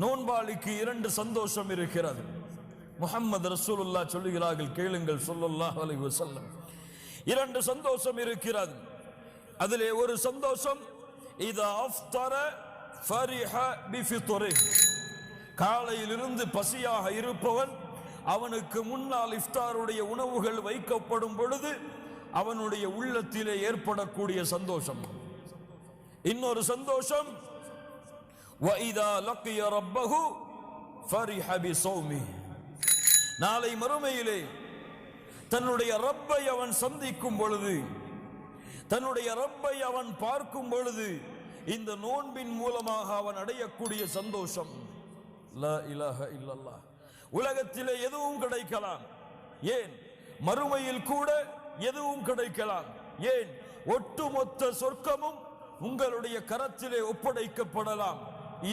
நோன்பாளிக்கு இரண்டு சந்தோஷம் இருக்கிறது. முஹம்மது ரசூலுல்லாஹ் சொல்லுகிறார்கள், கேளுங்கள் ஸல்லல்லாஹு அலைஹி வஸல்லம். இரண்டு சந்தோஷம் இருக்கிறது. அதிலே ஒரு சந்தோஷம், இதா அஃப்தர ஃபரிஹ பிஃபித்ரிஹ், காலையிலிருந்து பசியாக இருப்பவன் அவனுக்கு முன்னால் இஃப்தாருடைய உணவுகள் வைக்கப்படும் பொழுது அவனுடைய உள்ளத்திலே ஏற்படக்கூடிய சந்தோஷம். இன்னொரு சந்தோஷம், வஇதா லக்கிய ரப்பஹு ஃபரிஹ பிஸௌமிஹ், நாளை மறுமையிலே தன்னுடைய ரப்பை அவன் சந்திக்கும் பொழுது, தன்னுடைய ரப்பை அவன் பார்க்கும் பொழுது இந்த நோன்பின் மூலமாக அவன் அடையக்கூடிய சந்தோஷம். லா இலாஹ இல்லல்லாஹ். உலகத்திலே எதுவும் கிடைக்கலாம், ஏன் மறுமையில் கூட எதுவும் கிடைக்கலாம், ஏன் ஒட்டுமொத்த சொர்க்கமும் உங்களுடைய கரத்திலே ஒப்படைக்கப்படலாம்.